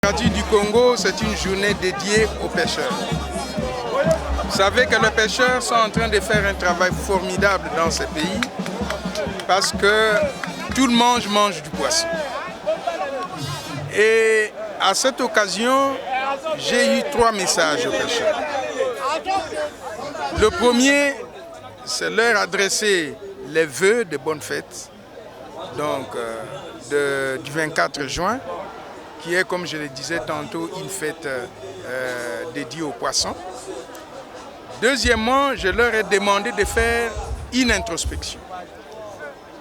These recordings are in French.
démocratique du Congo, c'est une journée dédiée aux pêcheurs. Vous savez que les pêcheurs sont en train de faire un travail formidable dans ce pays parce que tout le monde mange du poisson. Et à cette occasion, j'ai eu 3 messages aux pêcheurs. Le premier, c'est leur adresser les vœux de bonnes fêtes, donc du 24 juin, qui est, comme je le disais tantôt, une fête dédiée aux poissons. Deuxièmement, je leur ai demandé de faire une introspection.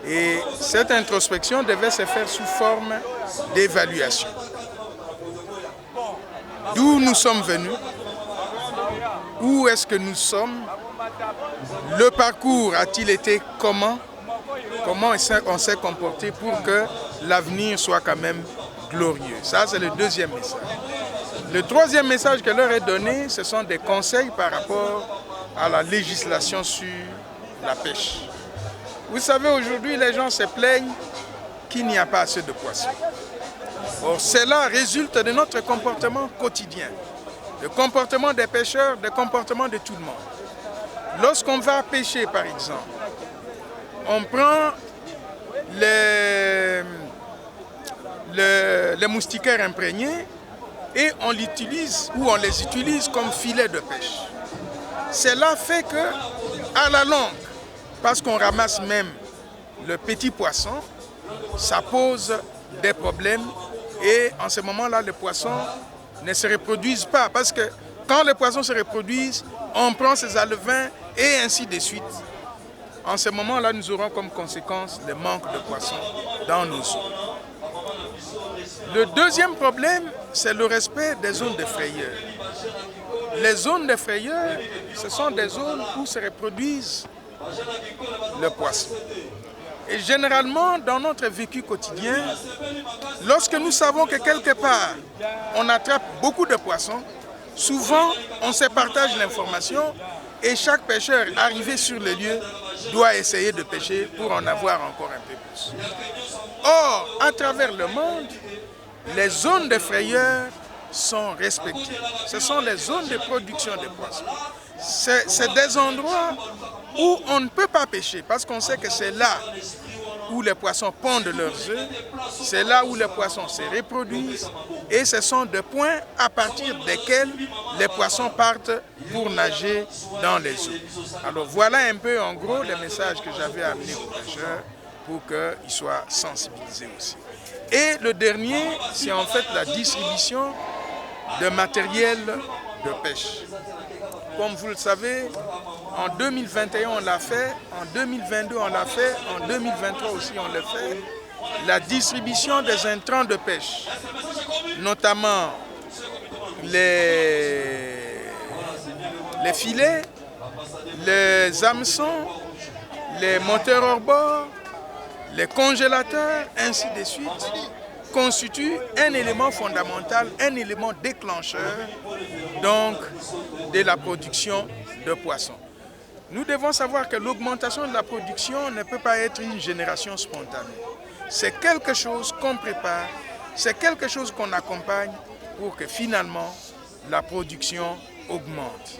Et cette introspection devait se faire sous forme d'évaluation. D'où nous sommes venus, où est-ce que nous sommes, le parcours a-t-il été comment on s'est comporté pour que l'avenir soit quand même glorieux. Ça, c'est le deuxième message. Le troisième message que je leur ai donné, ce sont des conseils par rapport à la législation sur la pêche. Vous savez, aujourd'hui, les gens se plaignent qu'il n'y a pas assez de poissons. Or, cela résulte de notre comportement quotidien, le comportement des pêcheurs, le comportement de tout le monde. Lorsqu'on va pêcher, par exemple, on prend les moustiquaires imprégnés et on les utilise comme filet de pêche. Cela fait que, à la longue, parce qu'on ramasse même le petit poisson, ça pose des problèmes et en ce moment-là, les poissons ne se reproduisent pas. Parce que quand les poissons se reproduisent, on prend ces alevins et ainsi de suite. En ce moment-là, nous aurons comme conséquence le manque de poissons dans nos eaux. Le deuxième problème, c'est le respect des zones de frayeur. Les zones de frayeur, ce sont des zones où se reproduisent le poisson. Et généralement, dans notre vécu quotidien, lorsque nous savons que quelque part, on attrape beaucoup de poissons, souvent, on se partage l'information et chaque pêcheur arrivé sur le lieu doit essayer de pêcher pour en avoir encore un peu plus. Or, à travers le monde, les zones de frayeur sont respectées. Ce sont les zones de production de poissons. C'est des endroits où on ne peut pas pêcher parce qu'on sait que c'est là où les poissons pondent leurs œufs, c'est là où les poissons se reproduisent et ce sont des points à partir desquels les poissons partent pour nager dans les eaux. Alors voilà un peu en gros les messages que j'avais amenés aux pêcheurs pour qu'ils soient sensibilisés aussi. Et le dernier, c'est en fait la distribution de matériel de pêche. Comme vous le savez, en 2021 on l'a fait, en 2022 on l'a fait, en 2023 aussi on le fait. La distribution des intrants de pêche, notamment les filets, les hameçons, les moteurs hors bord, les congélateurs, ainsi de suite, constitue un élément fondamental, un élément déclencheur donc, de la production de poissons. Nous devons savoir que l'augmentation de la production ne peut pas être une génération spontanée. C'est quelque chose qu'on prépare, c'est quelque chose qu'on accompagne pour que finalement la production augmente.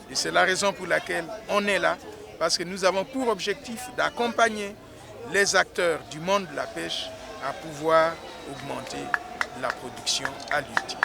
Et c'est la raison pour laquelle on est là, parce que nous avons pour objectif d'accompagner les acteurs du monde de la pêche à pouvoir augmenter la production halieutique.